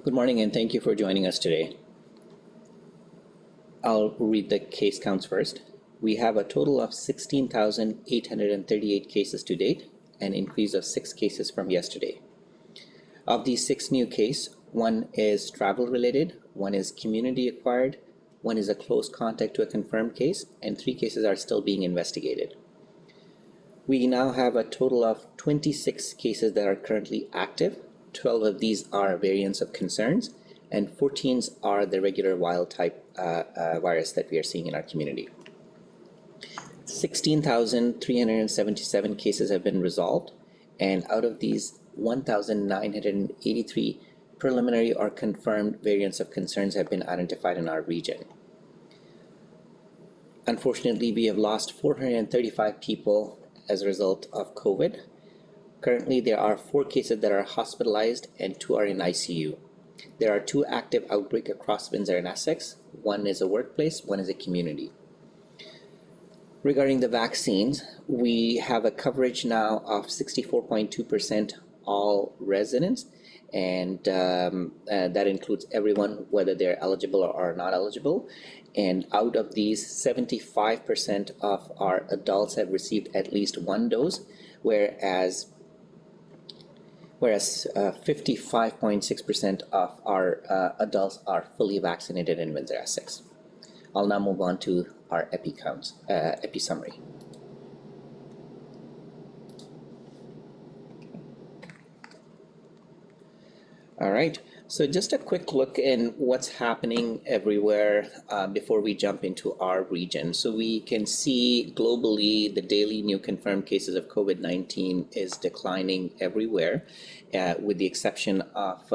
Good morning and thank you for joining us today. I'll read the case counts first. We have a total of 16,838 cases to date, an increase of 6 cases from yesterday. Of these 6 new cases, 1 is travel related, 1 is community acquired, 1 is a close contact to a confirmed case, and 3 cases are still being investigated. We now have a total of 26 cases that are currently active. 12 of these are variants of concerns, and 14 are the regular wild type virus that we are seeing in our community. 16,377 cases have been resolved, and out of these, 1,983 preliminary or confirmed variants of concerns have been identified in our region. Unfortunately, we have lost 435 people as a result of COVID. Currently, there are 4 cases that are hospitalized and 2 are in ICU. There are 2 active outbreaks across Windsor and Essex. 1 is a workplace, 1 is a community. Regarding the vaccines, we have a coverage now of 64.2% all residents, and that includes everyone, whether they're eligible or are not eligible. And out of these, 75% of our adults have received at least 1 dose, whereas 55.6% of our adults are fully vaccinated in Windsor-Essex. I'll now move on to our epi summary. All right, so just a quick look in what's happening everywhere before we jump into our region. So we can see globally the daily new confirmed cases of COVID-19 is declining everywhere, with the exception of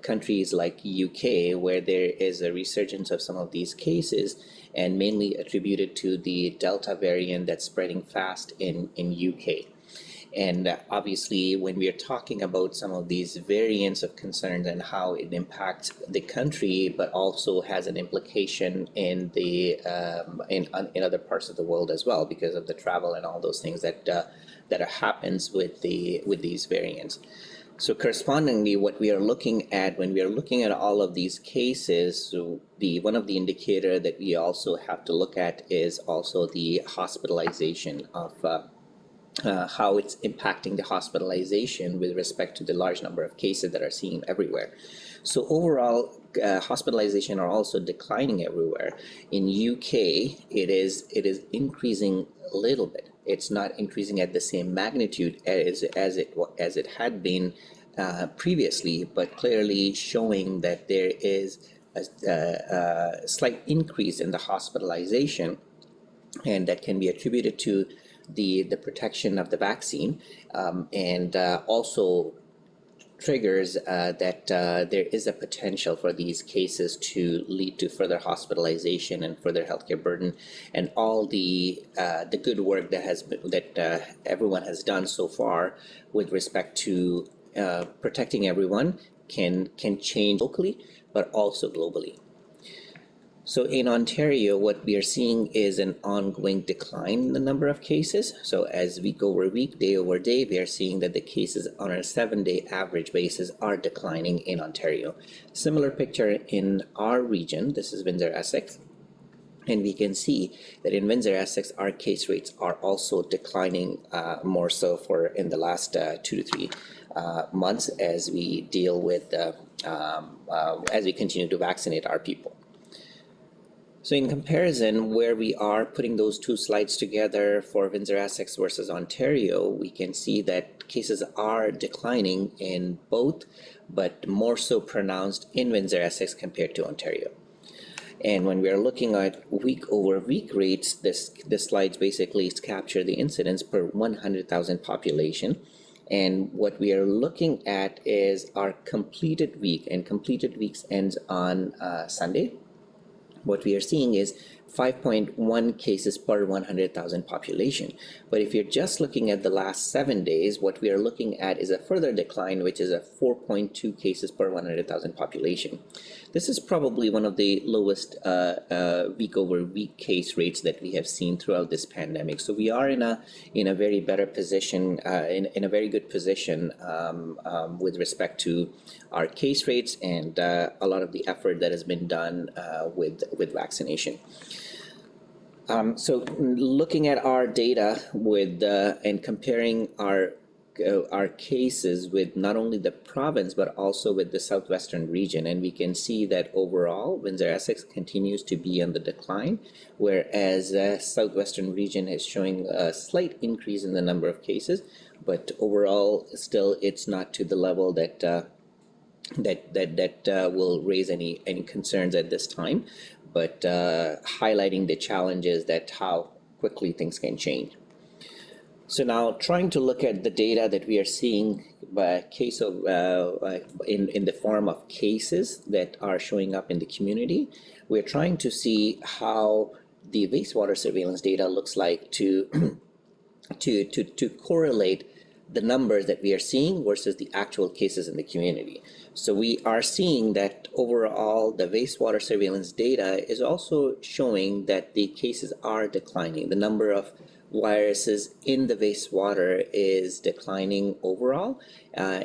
countries like UK, where there is a resurgence of some of these cases, and mainly attributed to the Delta variant that's spreading fast in UK. And obviously, when we are talking about some of these variants of concerns and how it impacts the country, but also has an implication in the in other parts of the world as well, because of the travel and all those things that happens with these variants. So correspondingly, what we are looking at when we are looking at all of these cases, so one of the indicator that we also have to look at is also the hospitalization of how it's impacting the hospitalization with respect to the large number of cases that are seen everywhere. So overall, hospitalization are also declining everywhere. In UK, it is increasing a little bit. It's not increasing at the same magnitude as it had been previously, but clearly showing that there is a slight increase in the hospitalization, and that can be attributed to the protection of the vaccine, and also triggers that there is a potential for these cases to lead to further hospitalization and further healthcare burden, and all the good work that everyone has done so far with respect to protecting everyone can change locally, but also globally. So in Ontario, what we are seeing is an ongoing decline in the number of cases. So as week over week, day over day, we are seeing that the cases on a 7-day average basis are declining in Ontario. Similar picture in our region. This is Windsor-Essex. And we can see that in Windsor-Essex, our case rates are also declining more so for in the last 2 to 3 months as we deal with, as we continue to vaccinate our people. So in comparison, where we are putting those 2 slides together for Windsor-Essex versus Ontario, we can see that cases are declining in both, but more so pronounced in Windsor-Essex compared to Ontario. And when we are looking at week over week rates, this slides basically capture the incidence per 100,000 population. And what we are looking at is our completed week, and completed weeks ends on Sunday. what we are seeing is 5.1 cases per 100,000 population. But if you're just looking at the last 7 days, what we are looking at is a further decline, which is a 4.2 cases per 100,000 population. This is probably one of the lowest week over week case rates that we have seen throughout this pandemic. So we are in a very better position, in a very good position with respect to our case rates and a lot of the effort that has been done with vaccination. So looking at our data with and comparing our cases with not only the province but also with the southwestern region, and we can see that overall Windsor-Essex continues to be on the decline, whereas southwestern region is showing a slight increase in the number of cases, but overall still it's not to the level that will raise any concerns at this time, but highlighting the challenges that how quickly things can change. So now trying to look at the data that we are seeing by case of in the form of cases that are showing up in the community, we're trying to see how the wastewater surveillance data looks like to correlate the numbers that we are seeing versus the actual cases in the community. So we are seeing that overall the wastewater surveillance data is also showing that the cases are declining. The number of viruses in the wastewater is declining overall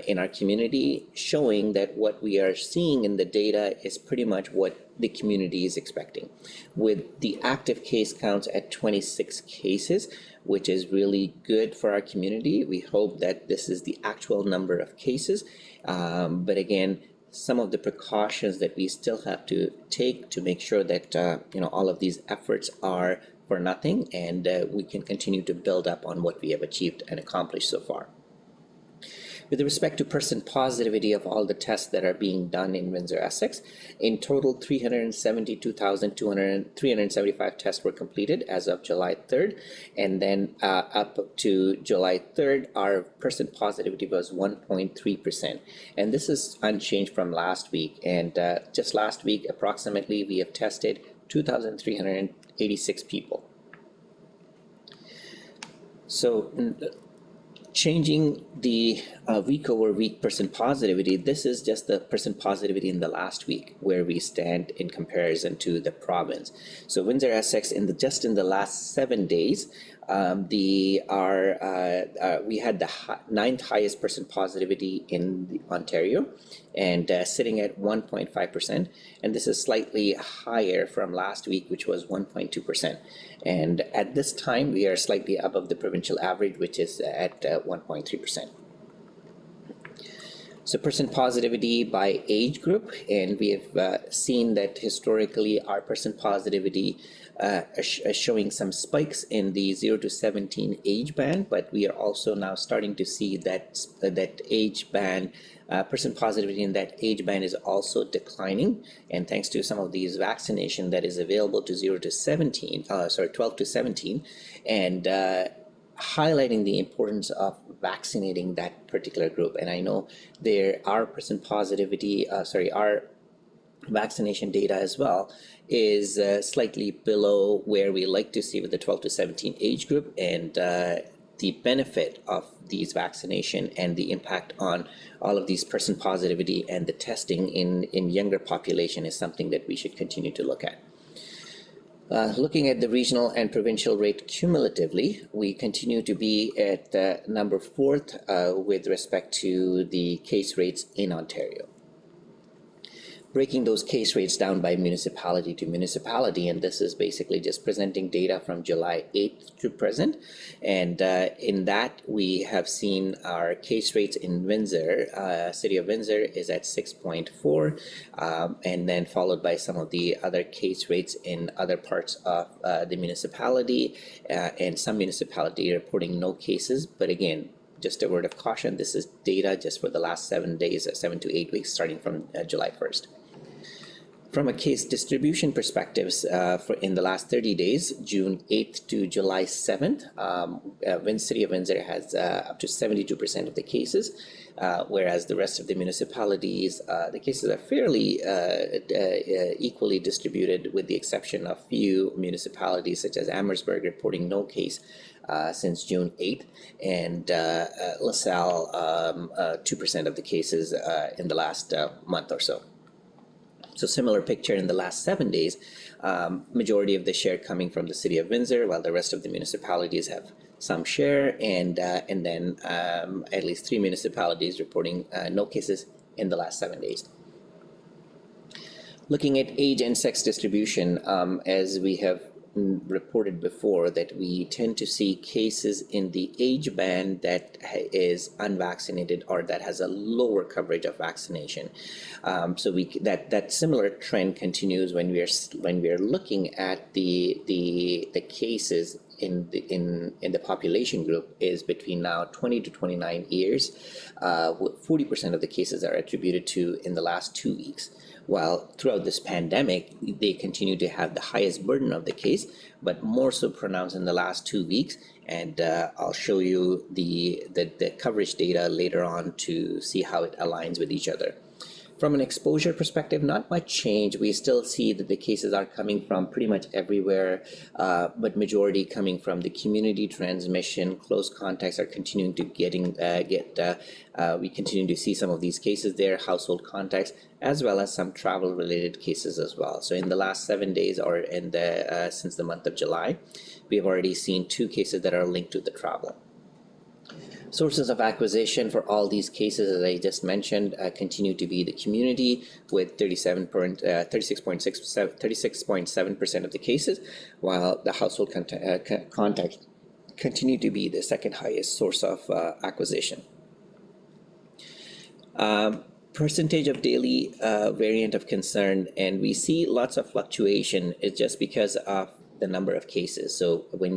in our community, showing that what we are seeing in the data is pretty much what the community is expecting. With the active case counts at 26 cases, which is really good for our community. We hope that this is the actual number of cases, but again, some of the precautions that we still have to take to make sure that all of these efforts are for nothing, and we can continue to build up on what we have achieved and accomplished so far. With respect to percent positivity of all the tests that are being done in Windsor-Essex, in total 375 tests were completed as of July 3rd, and then up to July 3rd, our percent positivity was 1.3%, and this is unchanged from last week. And just last week, approximately, we have tested 2,386 people. So changing the week over week percent positivity, this is just the percent positivity in the last week where we stand in comparison to the province. So Windsor-Essex just in the last 7 days, we had the ninth highest percent positivity in Ontario, and sitting at 1.5%, and this is slightly higher from last week, which was 1.2%. And at this time, we are slightly above the provincial average, which is at 1.3%. So percent positivity by age group, and we have seen that historically our percent positivity is showing some spikes in the 0 to 17 age band, but we are also now starting to see that age band, percent positivity in that age band is also declining, and thanks to some of these vaccination that is available to 12 to 17, and highlighting the importance of vaccinating that particular group. And I know our percent positivity, our vaccination data as well is slightly below where we like to see with the 12 to 17 age group, and the benefit of these vaccination and the impact on all of these percent positivity and the testing in younger population is something that we should continue to look at. Looking at the regional and provincial rate cumulatively, we continue to be at number 4th with respect to the case rates in Ontario. Breaking those case rates down by municipality to municipality, and this is basically just presenting data from July 8th to present. And in that, we have seen our case rates in Windsor, City of Windsor is at 6.4, and then followed by some of the other case rates in other parts of the municipality, and some municipality reporting no cases. But again, just a word of caution, this is data just for the last 7 days, 7 to 8 weeks, starting from July 1st. From a case distribution perspective, for in the last 30 days, June 8th to July 7th, City of Windsor has up to 72% of the cases, whereas the rest of the municipalities, the cases are fairly equally distributed, with the exception of few municipalities such as Amherstburg reporting no case since June 8th, and LaSalle 2% of the cases in the last month or so. So similar picture in the last 7 days, majority of the share coming from the City of Windsor, while the rest of the municipalities have some share, and then at least 3 municipalities reporting no cases in the last 7 days. Looking at age and sex distribution, as we have reported before, that we tend to see cases in the age band that is unvaccinated or that has a lower coverage of vaccination. So that similar trend continues when we are looking at the cases in the population group is between now 20 to 29 years. 40% of the cases are attributed to in the last 2 weeks. While throughout this pandemic, they continue to have the highest burden of the case, but more so pronounced in the last 2 weeks. And I'll show you the coverage data later on to see how it aligns with each other. From an exposure perspective, not much change. We still see that the cases are coming from pretty much everywhere, but majority coming from the community transmission. Close contacts are continuing to we continue to see some of these cases there, household contacts, as well as some travel-related cases as well. So in the last 7 days, or since the month of July, we have already seen 2 cases that are linked to the travel. Sources of acquisition for all these cases, as I just mentioned, continue to be the community with 36.7% of the cases, while the household contacts continue to be the second highest source of acquisition. Percentage of daily variant of concern, and we see lots of fluctuation. It's just because of the number of cases. So when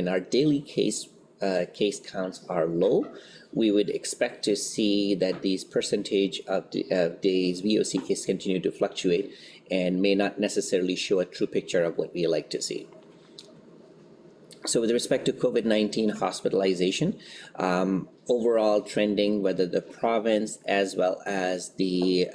our daily case counts are low, we would expect to see that these percentage of days VOC cases continue to fluctuate and may not necessarily show a true picture of what we like to see. So with respect to COVID-19 hospitalization, overall trending, whether the province as well as the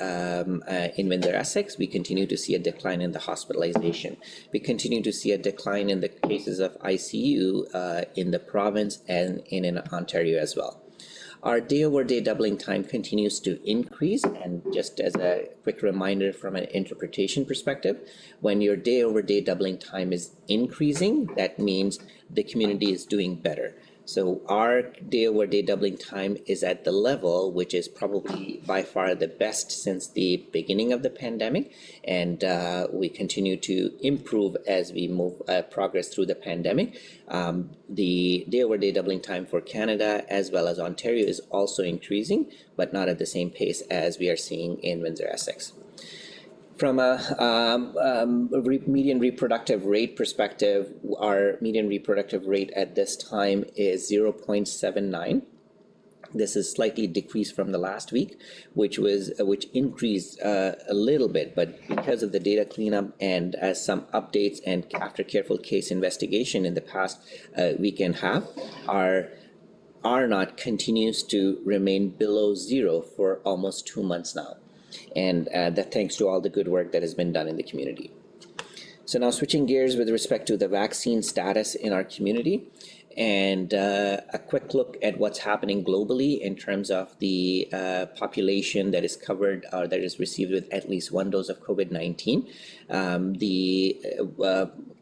in Windsor-Essex, we continue to see a decline in the hospitalization. We continue to see a decline in the cases of ICU in the province and in Ontario as well. Our day-over-day doubling time continues to increase, and just as a quick reminder from an interpretation perspective, when your day-over-day doubling time is increasing, that means the community is doing better. So our day-over-day doubling time is at the level which is probably by far the best since the beginning of the pandemic, and we continue to improve as we move progress through the pandemic. The day-over-day doubling time for Canada as well as Ontario is also increasing, but not at the same pace as we are seeing in Windsor-Essex. From a median reproductive rate perspective, our median reproductive rate at this time is 0.79. This is slightly decreased from the last week, which increased a little bit, but because of the data cleanup and as some updates and after careful case investigation in the past week and a half, our R0 continues to remain below 0 for almost 2 months now. And that thanks to all the good work that has been done in the community. So now switching gears with respect to the vaccine status in our community, and a quick look at what's happening globally in terms of the population that is covered or that is received with at least 1 dose of COVID-19.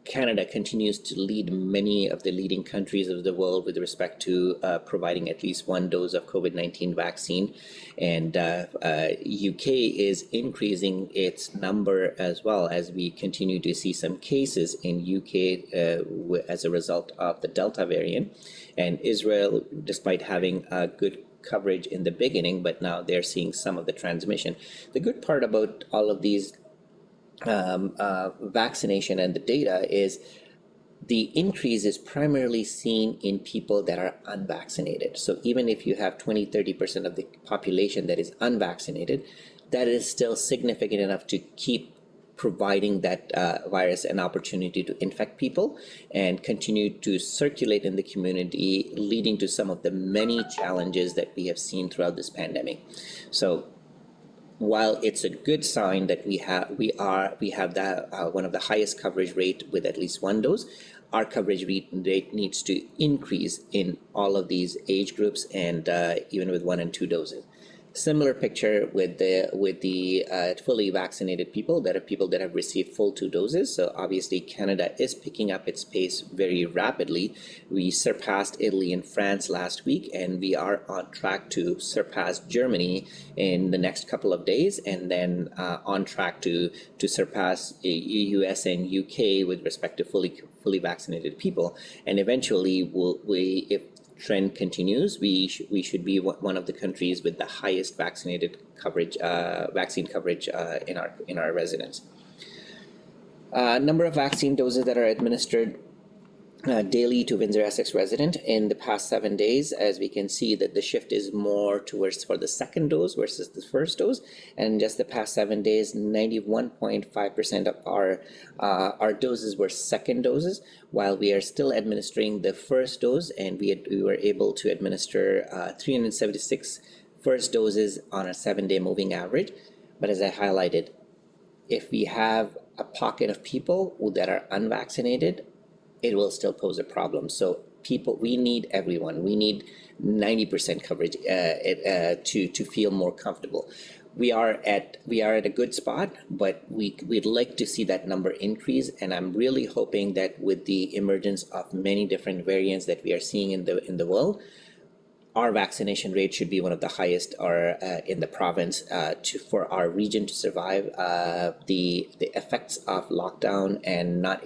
Canada continues to lead many of the leading countries of the world with respect to providing at least 1 dose of COVID-19 vaccine, and UK is increasing its number as well as we continue to see some cases in UK as a result of the Delta variant, and Israel, despite having a good coverage in the beginning, but now they're seeing some of the transmission. The good part about all of these vaccination and the data is the increase is primarily seen in people that are unvaccinated. So even if you have 20-30% of the population that is unvaccinated, that is still significant enough to keep providing that virus an opportunity to infect people and continue to circulate in the community, leading to some of the many challenges that we have seen throughout this pandemic. So while it's a good sign that we have that one of the highest coverage rate with at least one dose, our coverage rate needs to increase in all of these age groups and even with 1 and 2 doses. Similar picture with the fully vaccinated people, that are people that have received full 2 doses. So obviously Canada is picking up its pace very rapidly. We surpassed Italy and France last week, and we are on track to surpass Germany in the next couple of days, and then on track to surpass US and UK with respect to fully vaccinated people. And eventually if trend continues, we should be one of the countries with the highest vaccinated coverage, vaccine coverage in our residents. Number of vaccine doses that are administered daily to Windsor-Essex resident in the past 7 days, as we can see that the shift is more towards for the second dose versus the first dose. And in just the past 7 days, 91.5% of our doses were second doses, while we are still administering the first dose, and we were able to administer 376 first doses on a 7-day moving average. But as I highlighted, if we have a pocket of people that are unvaccinated, it will still pose a problem. So we need everyone. We need 90% coverage to feel more comfortable. We are at a good spot, but we'd like to see that number increase. And I'm really hoping that with the emergence of many different variants that we are seeing in the world, our vaccination rate should be one of the highest in the province for our region to survive the effects of lockdown and not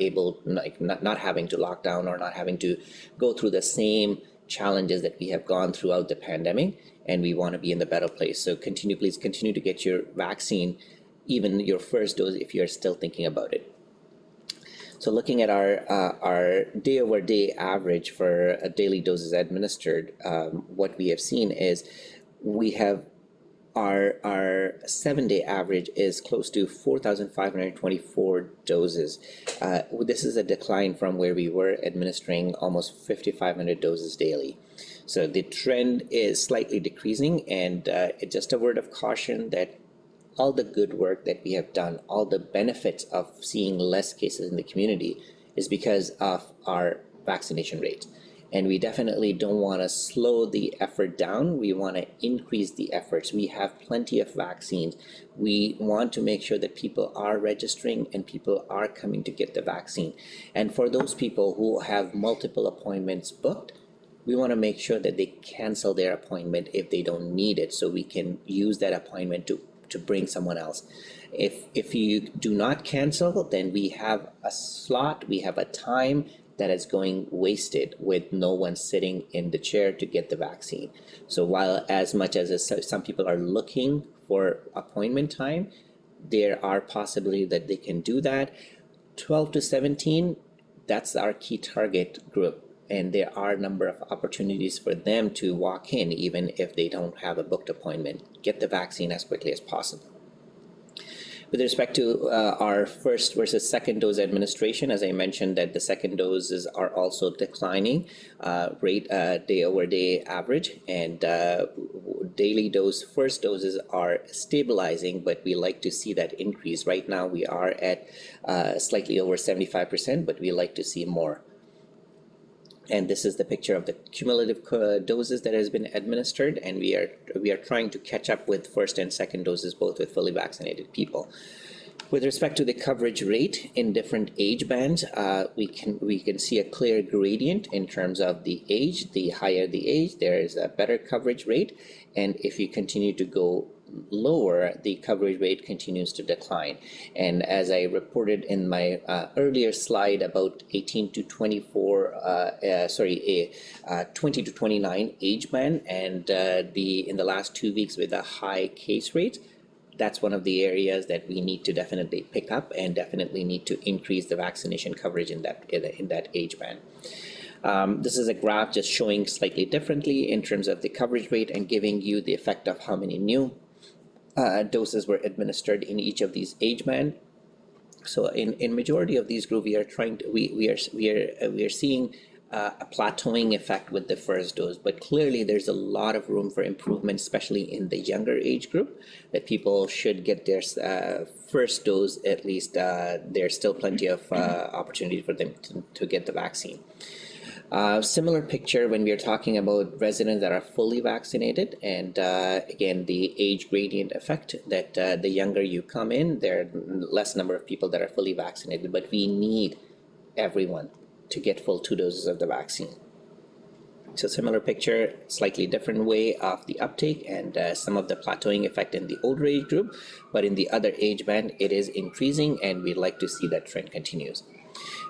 having to lock down or not having to go through the same challenges that we have gone throughout the pandemic. And we want to be in the better place. So please continue to get your vaccine, even your first dose, if you're still thinking about it. So looking at our day-over-day average for daily doses administered, what we have seen is we have our 7-day average is close to 4,524 doses. This is a decline from where we were administering almost 5,500 doses daily. So the trend is slightly decreasing, and just a word of caution that all the good work that we have done, all the benefits of seeing less cases in the community is because of our vaccination rate. And we definitely don't want to slow the effort down. We want to increase the efforts. We have plenty of vaccines. We want to make sure that people are registering and people are coming to get the vaccine. And for those people who have multiple appointments booked, we want to make sure that they cancel their appointment if they don't need it, so we can use that appointment to bring someone else. If you do not cancel, then we have a slot, we have a time that is going wasted with no one sitting in the chair to get the vaccine. So while as much as some people are looking for appointment time, there are possibilities that they can do that. 12 to 17, that's our key target group. And there are a number of opportunities for them to walk in, even if they don't have a booked appointment. Get the vaccine as quickly as possible. With respect to our first versus second dose administration, as I mentioned, that the second doses are also declining rate day over day average, and daily dose first doses are stabilizing, but we like to see that increase. Right now we are at slightly over 75%, but we like to see more. And this is the picture of the cumulative doses that has been administered, and we are trying to catch up with first and second doses, both with fully vaccinated people. With respect to the coverage rate in different age bands, we can see a clear gradient in terms of the age. The higher the age, there is a better coverage rate, and if you continue to go lower, the coverage rate continues to decline. And as I reported in my earlier slide about 18 to 24, 20 to 29 age band, and in the last 2 weeks with a high case rate, that's one of the areas that we need to definitely pick up and definitely need to increase the vaccination coverage in that age band. This is a graph just showing slightly differently in terms of the coverage rate and giving you the effect of how many new doses were administered in each of these age band. So in majority of these groups, we are trying to we are seeing a plateauing effect with the first dose, but clearly there's a lot of room for improvement, especially in the younger age group, that people should get their first dose at least. There's still plenty of opportunity for them to get the vaccine. Similar picture when we are talking about residents that are fully vaccinated, and again, the age gradient effect that the younger you come in, there are less number of people that are fully vaccinated, but we need everyone to get full 2 doses of the vaccine. So similar picture, slightly different way of the uptake and some of the plateauing effect in the older age group, but in the other age band, it is increasing, and we'd like to see that trend continues.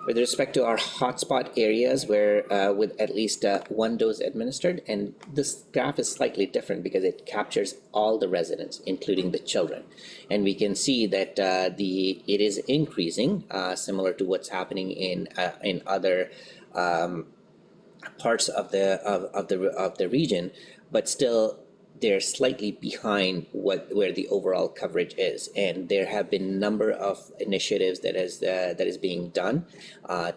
With respect to our hotspot areas where with at least 1 dose administered, and this graph is slightly different because it captures all the residents, including the children. And we can see that it is increasing, similar to what's happening in other parts of the region, but still they're slightly behind where the overall coverage is, and there have been a number of initiatives that is being done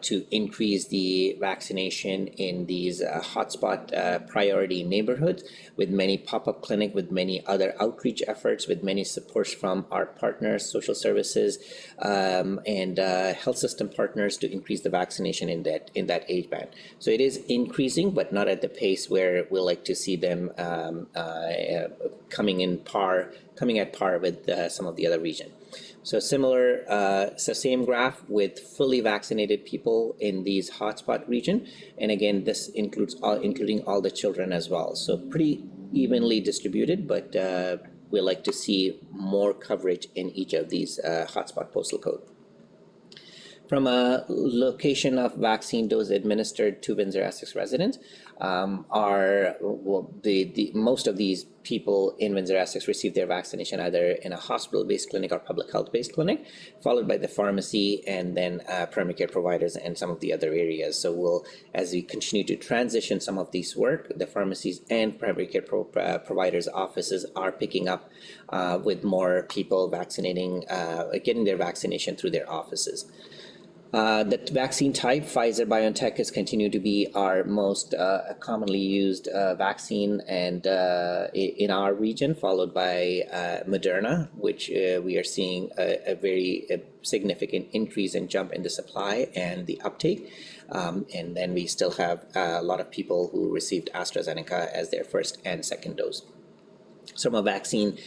to increase the vaccination in these hotspot priority neighborhoods, with many pop-up clinic, with many other outreach efforts, with many supports from our partners, social services, and health system partners to increase the vaccination in that age band. So it is increasing, but not at the pace where we like to see them coming at par with some of the other region. So similar, same graph with fully vaccinated people in these hotspot region, and again, this including all the children as well. So pretty evenly distributed, but we like to see more coverage in each of these hotspot postal code. From a location of vaccine dose administered to Windsor-Essex residents, most of these people in Windsor-Essex receive their vaccination either in a hospital-based clinic or public health-based clinic, followed by the pharmacy, and then primary care providers and some of the other areas. So as we continue to transition some of these work, the pharmacies and primary care providers' offices are picking up with more people vaccinating, getting their vaccination through their offices. The vaccine type, Pfizer-BioNTech, has continued to be our most commonly used vaccine, and in our region, followed by Moderna, which we are seeing a very significant increase and jump in the supply and the uptake. And then we still have a lot of people who received AstraZeneca as their first and second dose. From a vaccine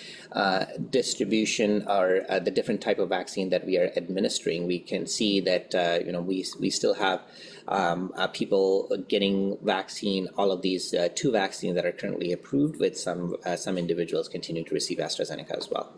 distribution, or the different type of vaccine that we are administering, we can see that we still have people getting vaccine. All of these 2 vaccines that are currently approved, with some individuals continue to receive AstraZeneca as well.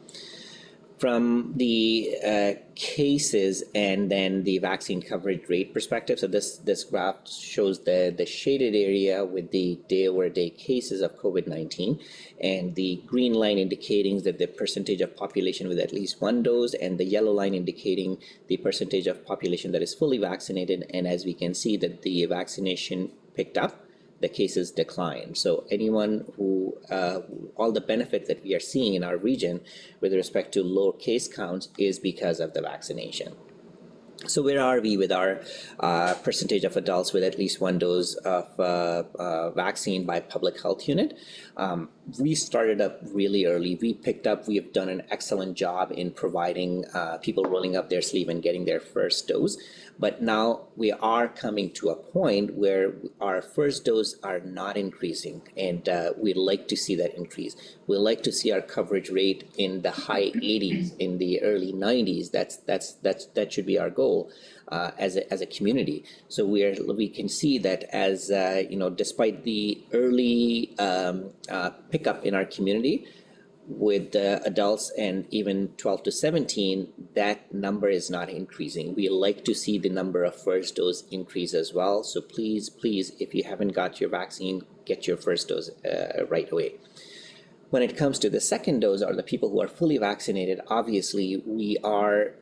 From the cases and then the vaccine coverage rate perspective, so this graph shows the shaded area with the day-over-day cases of COVID-19, and the green line indicating that the percentage of population with at least 1 dose, and the yellow line indicating the percentage of population that is fully vaccinated. And as we can see that the vaccination picked up, the cases decline. So anyone who, all the benefit that we are seeing in our region with respect to low case counts is because of the vaccination. So where are we with our percentage of adults with at least 1 dose of vaccine by public health unit? We started up really early. We have done an excellent job in providing people rolling up their sleeve and getting their first dose. But now we are coming to a point where our first dose are not increasing, and we'd like to see that increase. We'd like to see our coverage rate in the high 80s, in the early 90s. That should be our goal as a community. So we can see that as despite the early pickup in our community with adults and even 12 to 17, that number is not increasing. We like to see the number of first dose increase as well. So please, if you haven't got your vaccine, get your first dose right away. When it comes to the second dose, or the people who are fully vaccinated, obviously we are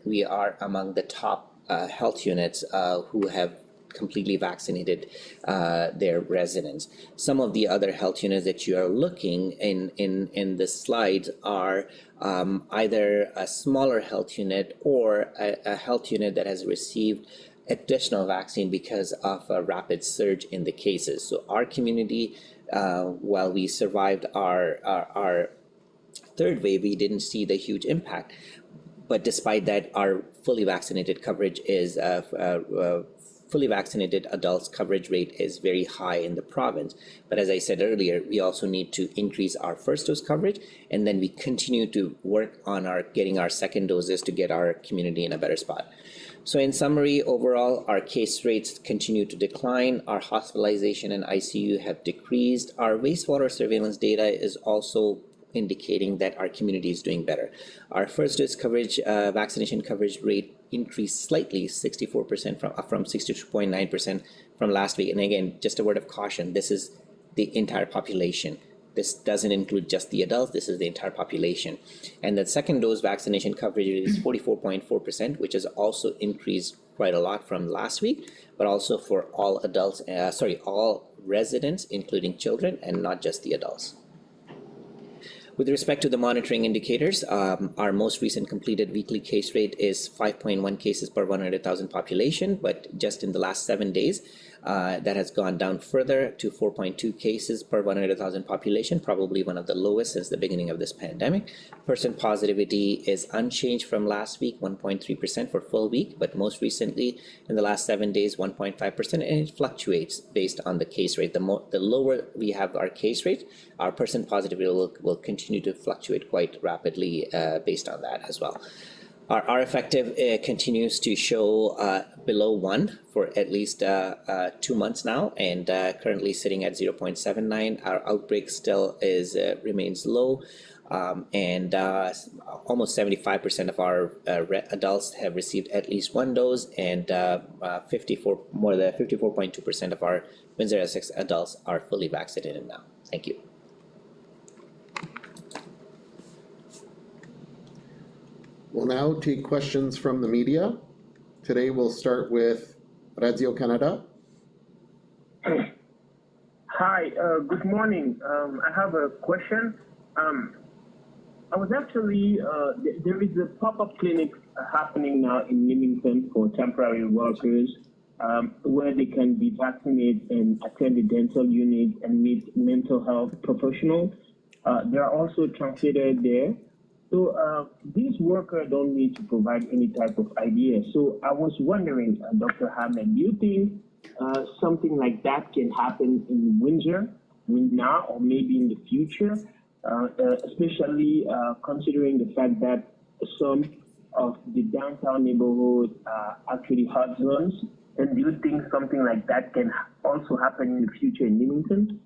among the top health units who have completely vaccinated their residents. Some of the other health units that you are looking in the slides are either a smaller health unit or a health unit that has received additional vaccine because of a rapid surge in the cases. So our community, while we survived our third wave, we didn't see the huge impact. But despite that, our fully vaccinated coverage is fully vaccinated adults coverage rate is very high in the province. But as I said earlier, we also need to increase our first dose coverage, and then we continue to work on getting our second doses to get our community in a better spot. So in summary, overall, our case rates continue to decline. Our hospitalization and ICU have decreased. Our wastewater surveillance data is also indicating that our community is doing better. Our first dose coverage, vaccination coverage rate increased slightly, 64% from 62.9% from last week. And again, just a word of caution, this is the entire population. This doesn't include just the adults, this is the entire population. And the second dose vaccination coverage is 44.4%, which has also increased quite a lot from last week, but also for all adults, all residents, including children, and not just the adults. With respect to the monitoring indicators, our most recent completed weekly case rate is 5.1 cases per 100,000 population, but just in the last 7 days, that has gone down further to 4.2 cases per 100,000 population, probably one of the lowest since the beginning of this pandemic. Percent positivity is unchanged from last week, 1.3% for full week, but most recently in the last 7 days, 1.5%, and it fluctuates based on the case rate. The lower we have our case rate, our percent positivity will continue to fluctuate quite rapidly based on that as well. Our effective continues to show below 1 for at least 2 months now, and currently sitting at 0.79. Our outbreak still remains low, and almost 75% of our adults have received at least one dose, and more than 54.2% of our Windsor-Essex adults are fully vaccinated now. Thank you. We'll now take questions from the media. Today we'll start with Radio Canada. Hi, good morning. I have a question. I was actually, there is a pop-up clinic happening now in Leamington for temporary workers where they can be vaccinated and attend the dental unit and meet mental health professionals. They are also translated there. So these workers don't need to provide any type of idea. So I was wondering, Dr. Ahmed, do you think something like that can happen in Windsor now or maybe in the future, especially considering the fact that some of the downtown neighborhoods are actually hot zones? And do you think something like that can also happen in the future in Leamington?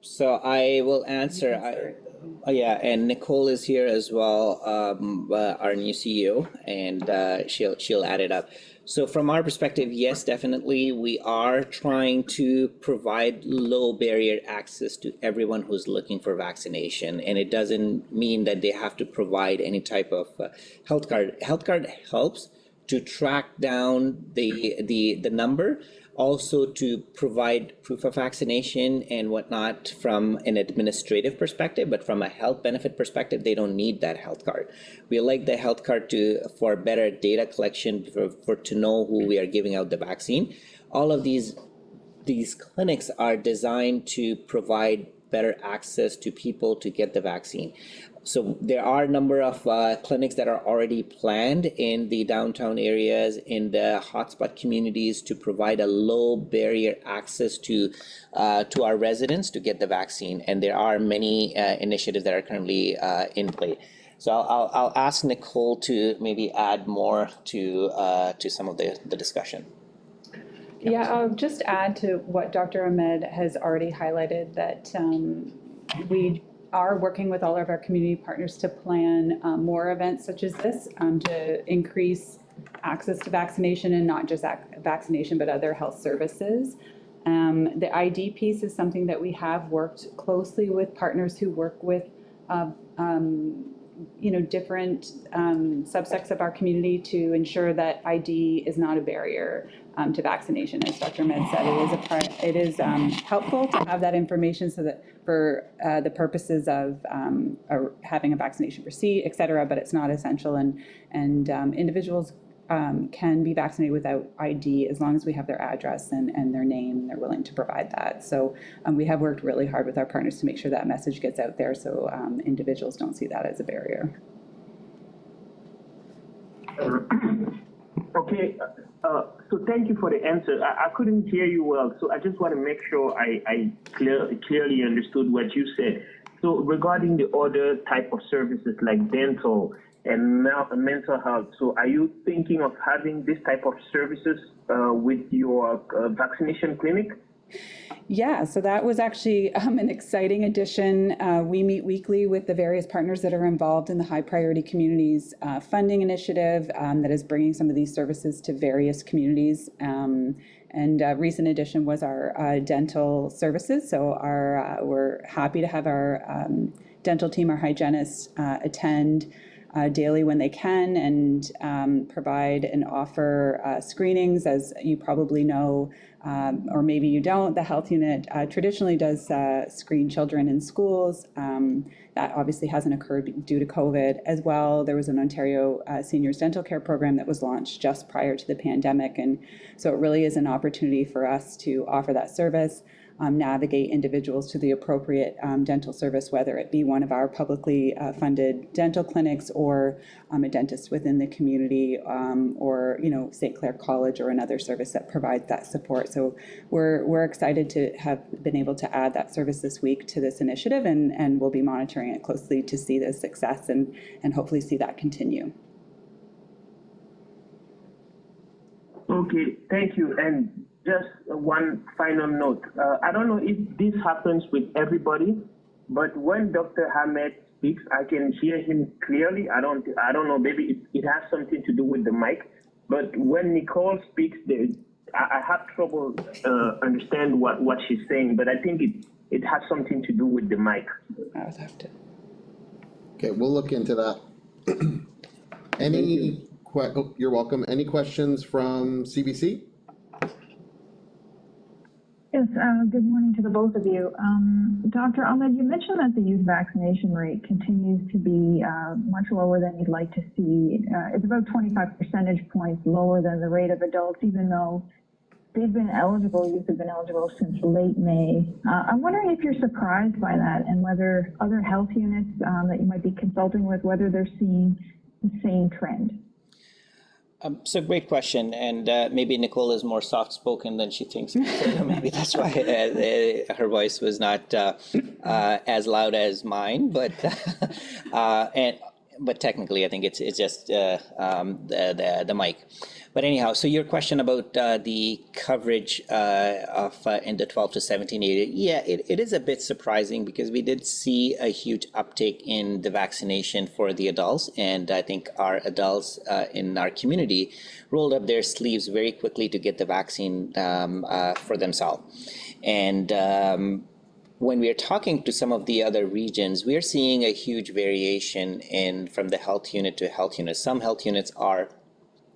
So I will answer. Yeah, and Nicole is here as well, our new CEO, and she'll add it up. So from our perspective, yes, definitely, we are trying to provide low barrier access to everyone who's looking for vaccination, and it doesn't mean that they have to provide any type of health card. Health card helps to track down the number, also to provide proof of vaccination and whatnot from an administrative perspective, but from a health benefit perspective, they don't need that health card. We like the health card for better data collection, to know who we are giving out the vaccine. All of these clinics are designed to provide better access to people to get the vaccine. So there are a number of clinics that are already planned in the downtown areas, in the hotspot communities, to provide a low barrier access to our residents to get the vaccine. And there are many initiatives that are currently in play. So I'll ask Nicole to maybe add more to some of the discussion. Yeah, I'll just add to what Dr. Ahmed has already highlighted, that we are working with all of our community partners to plan more events such as this to increase access to vaccination, and not just vaccination, but other health services. The ID piece is something that we have worked closely with partners who work with different subsects of our community to ensure that ID is not a barrier to vaccination. As Dr. Ahmed said, it is helpful to have that information so that for the purposes of having a vaccination receipt, et cetera, but it's not essential, and individuals can be vaccinated without ID as long as we have their address and their name, and they're willing to provide that. So we have worked really hard with our partners to make sure that message gets out there so individuals don't see that as a barrier. Okay, so thank you for the answer. I couldn't hear you well, so I just want to make sure I clearly understood what you said. So regarding the other type of services like dental and mental health, so are you thinking of having this type of services with your vaccination clinic? Yeah, so that was actually an exciting addition. We meet weekly with the various partners that are involved in the High Priority Communities funding initiative that is bringing some of these services to various communities. And a recent addition was our dental services. So we're happy to have our dental team, our hygienists, attend daily when they can and provide and offer screenings. As you probably know, or maybe you don't, the health unit traditionally does screen children in schools. That obviously hasn't occurred due to COVID as well. There was an Ontario Seniors Dental Care Program that was launched just prior to the pandemic. And so it really is an opportunity for us to offer that service, navigate individuals to the appropriate dental service, whether it be one of our publicly funded dental clinics or a dentist within the community, or St. Clair College or another service that provides that support. So we're excited to have been able to add that service this week to this initiative, and we'll be monitoring it closely to see the success and hopefully see that continue. Okay, thank you. And just one final note. I don't know if this happens with everybody, but when Dr. Hamed speaks, I can hear him clearly. I don't know, maybe it has something to do with the mic, but when Nicole speaks, I have trouble understand what she's saying, but I think it has something to do with the mic. I'll have to. Okay, we'll look into that. You're welcome. Any questions from CBC? Yes, good morning to the both of you. Dr. Ahmed, you mentioned that the youth vaccination rate continues to be much lower than you'd like to see. It's about 25 percentage points lower than the rate of adults, even though youth have been eligible since late May. I'm wondering if you're surprised by that and whether other health units that you might be consulting with, whether they're seeing the same trend. So great question, and maybe Nicole is more soft-spoken than she thinks. So maybe that's why her voice was not as loud as mine. But but technically, I think it's just the mic. But anyhow, so your question about the coverage of in the 12 to 17 area, yeah, it is a bit surprising because we did see a huge uptake in the vaccination for the adults, and I think our adults in our community rolled up their sleeves very quickly to get the vaccine for themselves. And when we are talking to some of the other regions, we are seeing a huge variation from the health unit to health unit. Some health units are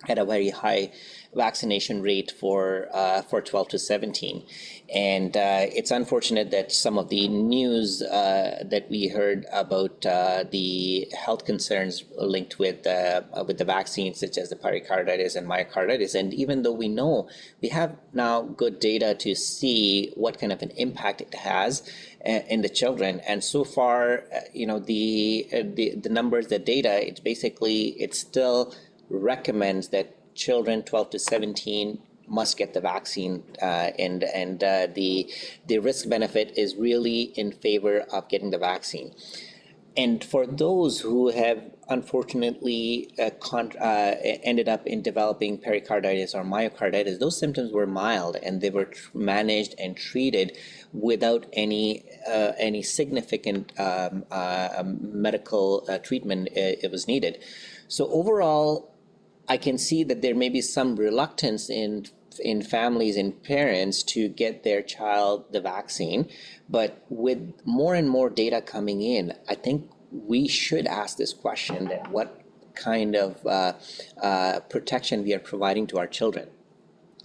at a very high vaccination rate for 12 to 17. And it's unfortunate that some of the news that we heard about the health concerns linked with the vaccines, such as the pericarditis and myocarditis. And even though we know we have now good data to see what kind of an impact it has in the children, and so far, the numbers, the data, it still recommends that children 12 to 17 must get the vaccine, and the risk benefit is really in favor of getting the vaccine. And for those who have unfortunately ended up in developing pericarditis or myocarditis, those symptoms were mild and they were managed and treated without any significant medical treatment it was needed. So overall, I can see that there may be some reluctance in families and parents to get their child the vaccine, but with more and more data coming in, I think we should ask this question, that what kind of protection we are providing to our children,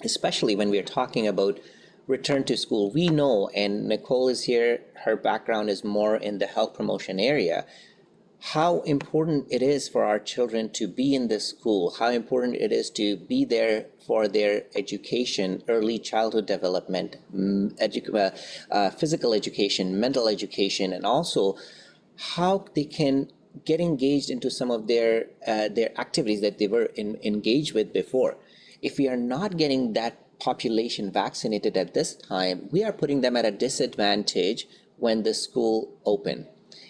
especially when we are talking about return to school. We know, and Nicole is here, her background is more in the health promotion area, how important it is for our children to be in this school, how important it is to be there for their education, early childhood development, physical education, mental education, and also how they can get engaged into some of their activities that they were engaged with before. If we are not getting that population vaccinated at this time, we are putting them at a disadvantage when the school open.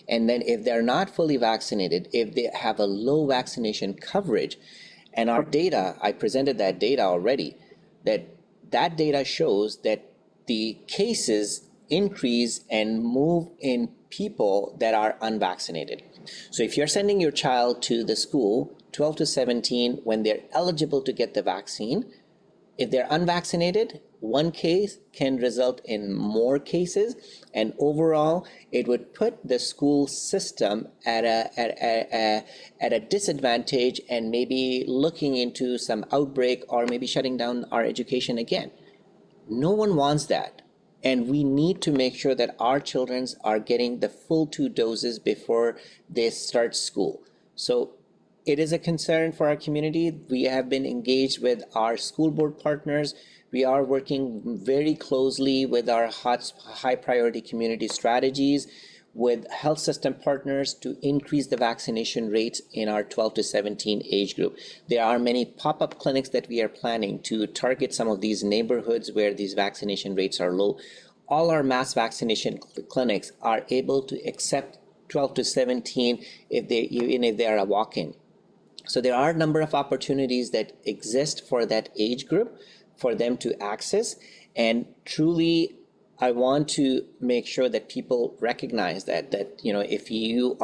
And then if they're not fully vaccinated, if they have a low vaccination coverage, and our data, I presented that data already, that data shows that the cases increase and move in people that are unvaccinated. So if you're sending your child to the school, 12 to 17, when they're eligible to get the vaccine, if they're unvaccinated, one case can result in more cases, and overall, it would put the school system at a disadvantage, and maybe looking into some outbreak or maybe shutting down our education again. No one wants that, and we need to make sure that our children are getting the full 2 doses before they start school. So it is a concern for our community. We have been engaged with our school board partners. We are working very closely with our high priority community strategies, with health system partners to increase the vaccination rates in our 12 to 17 age group. There are many pop-up clinics that we are planning to target some of these neighborhoods where these vaccination rates are low. All our mass vaccination clinics are able to accept 12 to 17 even if they are a walk-in. So there are a number of opportunities that exist for that age group for them to access. And truly, I want to make sure that people recognize that if you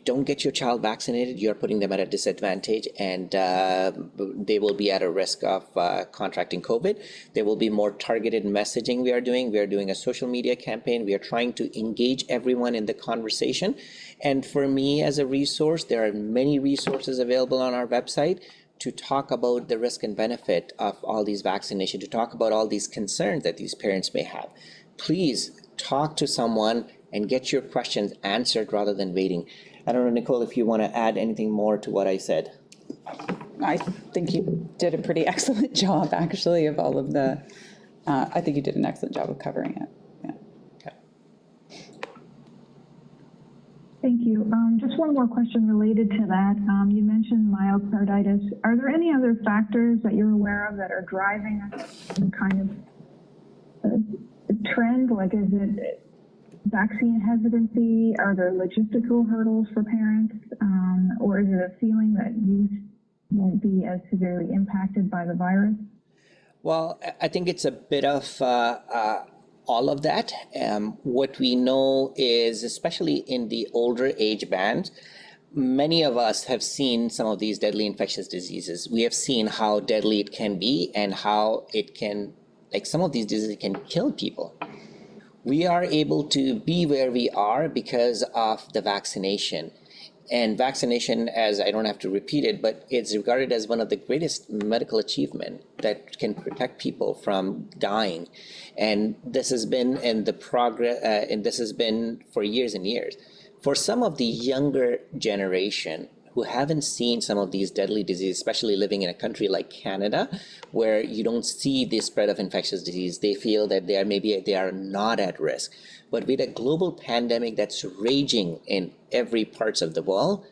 don't get your child vaccinated, you're putting them at a disadvantage, and they will be at a risk of contracting COVID. There will be more targeted messaging we are doing. We are doing a social media campaign. We are trying to engage everyone in the conversation. And for me as a resource, there are many resources available on our website to talk about the risk and benefit of all these vaccinations, to talk about all these concerns that these parents may have. Please talk to someone and get your questions answered rather than waiting. I don't know, Nicole, if you want to add anything more to what I said. I think you did a pretty excellent job, actually, of all of the, I think you did an excellent job of covering it. Yeah. Okay. Thank you. Just one more question related to that. You mentioned myocarditis. Are there any other factors that you're aware of that are driving some kind of a trend? Like, is it vaccine hesitancy? Are there logistical hurdles for parents? Or is it a feeling that youth won't be as severely impacted by the virus? Well, I think it's a bit of all of that. What we know is, especially in the older age band, many of us have seen some of these deadly infectious diseases. We have seen how deadly it can be and how it can, like some of these diseases can kill people. We are able to be where we are because of the vaccination. And vaccination, as I don't have to repeat it, but it's regarded as one of the greatest medical achievements that can protect people from dying. And this has been in the progress, and this has been for years and years. For some of the younger generation who haven't seen some of these deadly diseases, especially living in a country like Canada, where you don't see the spread of infectious disease, they feel that they are not at risk. But with a global pandemic that's raging in every parts of the world,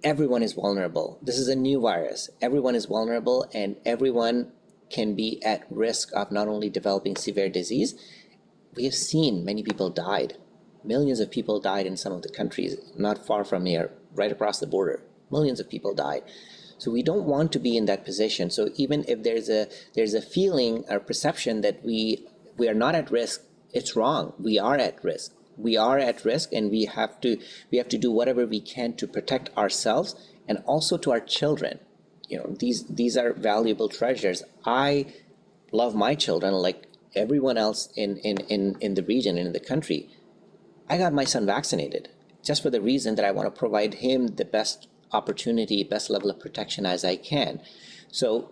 everyone is vulnerable. This is a new virus. Everyone is vulnerable, and everyone can be at risk of not only developing severe disease. We have seen many people died. Millions of people died in some of the countries not far from here, right across the border. Millions of people died. So we don't want to be in that position. So even if there's a feeling or perception that we are not at risk, it's wrong. We are at risk. We are at risk, and we have to do whatever we can to protect ourselves and also to our children. These are valuable treasures. I love my children like everyone else in the region and in the country. I got my son vaccinated just for the reason that I want to provide him the best opportunity, best level of protection as I can. So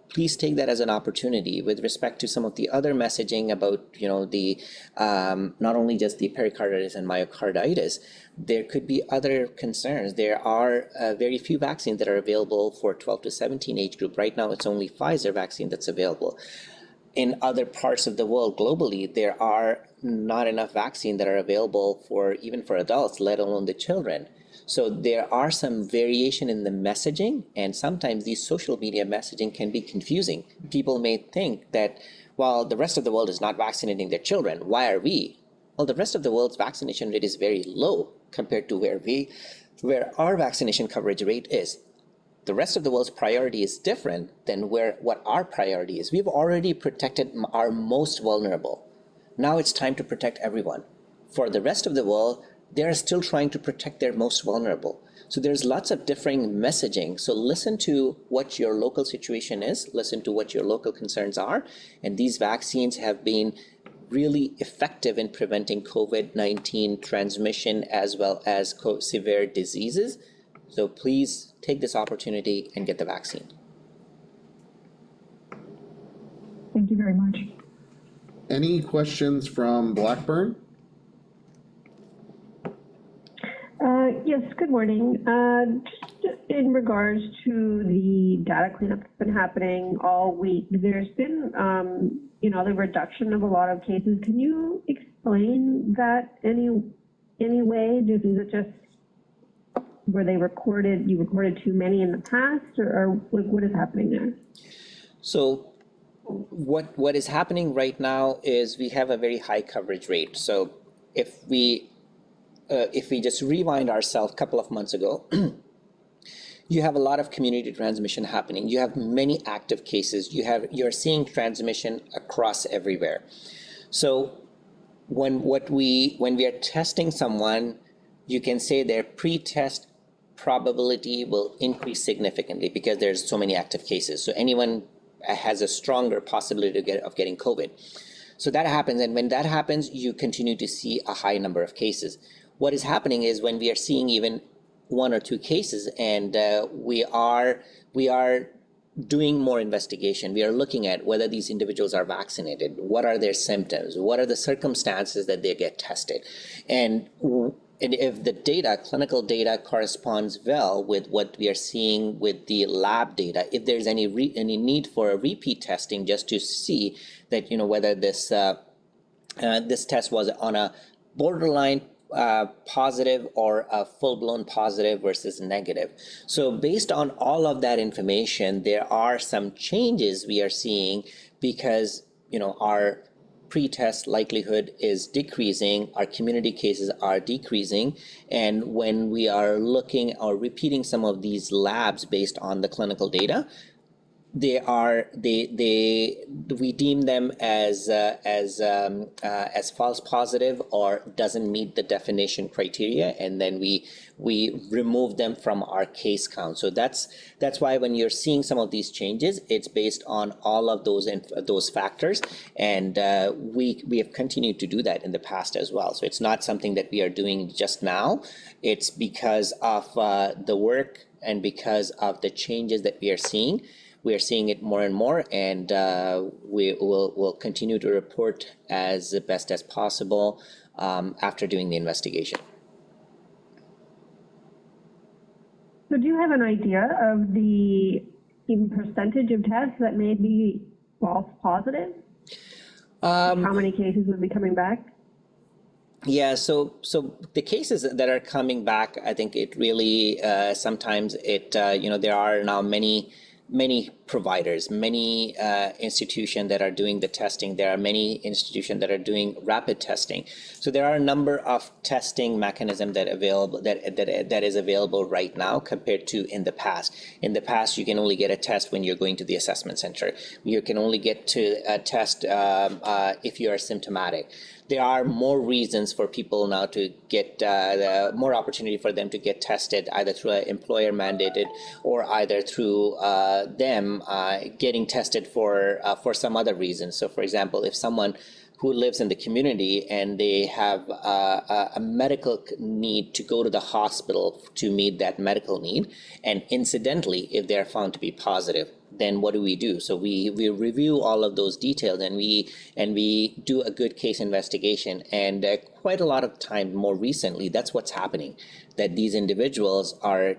please take that as an opportunity with respect to some of the other messaging about, the not only just the pericarditis and myocarditis. There could be other concerns. There are very few vaccines that are available for 12 to 17 age group. Right now, it's only Pfizer vaccine that's available. In other parts of the world globally, there are not enough vaccines that are available even for adults, let alone the children. So there are some variation in the messaging, and sometimes these social media messaging can be confusing. People may think that, well, the rest of the world is not vaccinating their children. Why are we? Well, the rest of the world's vaccination rate is very low compared to where our vaccination coverage rate is. The rest of the world's priority is different than what our priority is. We've already protected our most vulnerable. Now it's time to protect everyone. For the rest of the world, they're still trying to protect their most vulnerable. So there's lots of differing messaging. So listen to what your local situation is, listen to what your local concerns are, and these vaccines have been really effective in preventing COVID-19 transmission as well as severe diseases. So please take this opportunity and get the vaccine. Thank you very much. Any questions from Blackburn? Yes, good morning. Just in regards to the data cleanup that's been happening all week, there's been, the reduction of a lot of cases. Can you explain that any way? Is it just, were they recorded, you recorded too many in the past, or what is happening there? So what is happening right now is we have a very high coverage rate. So if we just rewind ourselves a couple of months ago, you have a lot of community transmission happening. You have many active cases. You're seeing transmission across everywhere. So when we are testing someone, you can say their pre-test probability will increase significantly because there's so many active cases. So anyone has a stronger possibility of getting COVID. So that happens, and when that happens, you continue to see a high number of cases. What is happening is when we are seeing even one or two cases, and we are doing more investigation. We are looking at whether these individuals are vaccinated. What are their symptoms? What are the circumstances that they get tested? And if the data, clinical data, corresponds well with what we are seeing with the lab data, if there's any need for a repeat testing just to see that, whether this test was on a borderline positive or a full-blown positive versus negative. So based on all of that information, there are some changes we are seeing because, our pre-test likelihood is decreasing, our community cases are decreasing, and when we are looking or repeating some of these labs based on the clinical data, we deem them as false positive or doesn't meet the definition criteria, and then we remove them from our case count. So that's why when you're seeing some of these changes, it's based on all of those factors, and we have continued to do that in the past as well. So it's not something that we are doing just now. It's because of the work and because of the changes that we are seeing. We are seeing it more and more, and we'll continue to report as best as possible after doing the investigation. So do you have an idea of the even percentage of tests that may be false positive? How many cases would be coming back? Yeah, so the cases that are coming back, I think it really sometimes there are now many providers, many institutions that are doing the testing. There are many institutions that are doing rapid testing. So there are a number of testing mechanisms that is available right now compared to in the past. In the past, you can only get a test when you're going to the assessment center. You can only get to a test if you are symptomatic. There are more reasons for people now to get more opportunity for them to get tested, either through an employer mandated or either through them getting tested for some other reason. So for example, if someone who lives in the community and they have a medical need to go to the hospital to meet that medical need, and incidentally, if they're found to be positive, then what do? So we review all of those details, and we do a good case investigation. And quite a lot of time, more recently, that's what's happening, that these individuals are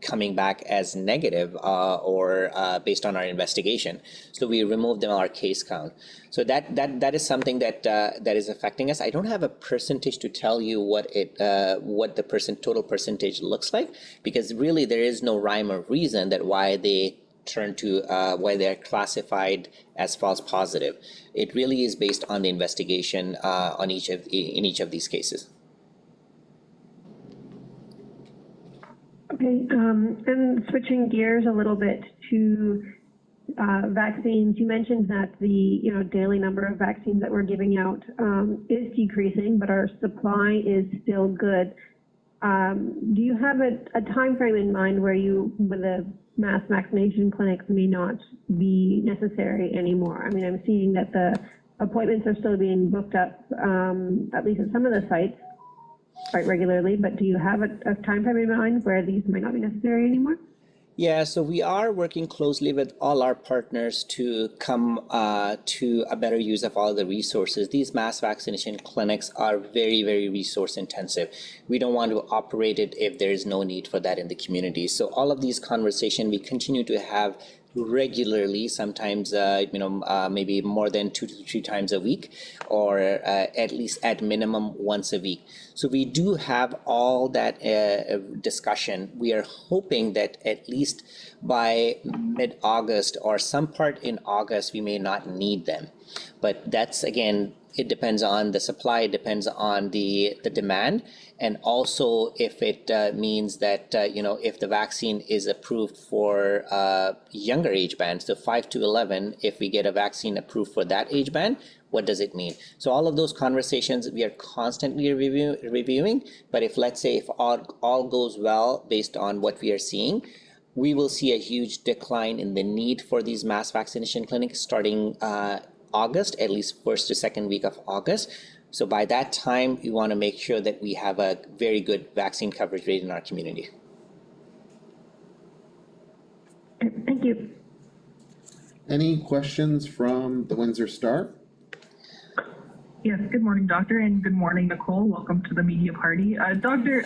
coming back as negative or based on our investigation. So we remove them our case count. So that is something that is affecting us. I don't have a percentage to tell you what the total percentage looks like, because really there is no rhyme or reason that why they turn to why they're classified as false positive. It really is based on the investigation in each of these cases. Okay, and switching gears a little bit to vaccines, you mentioned that the daily number of vaccines that we're giving out is decreasing, but our supply is still good. Do you have a time frame in mind where the mass vaccination clinics may not be necessary anymore? I mean, I'm seeing that the appointments are still being booked up, at least at some of the sites, quite regularly, but do you have a time frame in mind where these might not be necessary anymore? Yeah, so we are working closely with all our partners to come to a better use of all the resources. These mass vaccination clinics are very, very resource intensive. We don't want to operate it if there is no need for that in the community. So all of these conversations we continue to have regularly, sometimes maybe more than 2 to 3 times a week, or at least at minimum once a week. So we do have all that discussion. We are hoping that at least by mid-August or some part in August we may not need them, but that's, again, it depends on the supply, it depends on the demand, and also if it means that if the vaccine is approved for younger age bands, so 5 to 11, if we get a vaccine approved for that age band, what does it mean? So all of those conversations we are constantly reviewing. But if, let's say, if all goes well based on what we are seeing, we will see a huge decline in the need for these mass vaccination clinics starting August, at least first to second week of August. So by that time, we want to make sure that we have a very good vaccine coverage rate in our community. Thank you. Any questions from the Windsor Star? Yes, good morning, Doctor, and good morning, Nicole. Welcome to the media party. Doctor,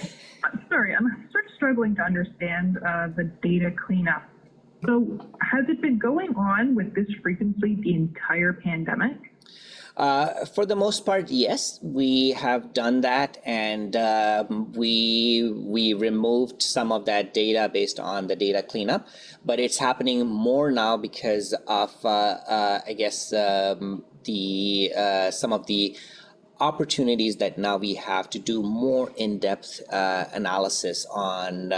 sorry, I'm sort of struggling to understand the data cleanup. So has it been going on with this frequency the entire pandemic? For the most part, yes, we have done that, and we removed some of that data based on the data cleanup, but it's happening more now because of, I guess, some of the opportunities that now we have to do more in-depth analysis on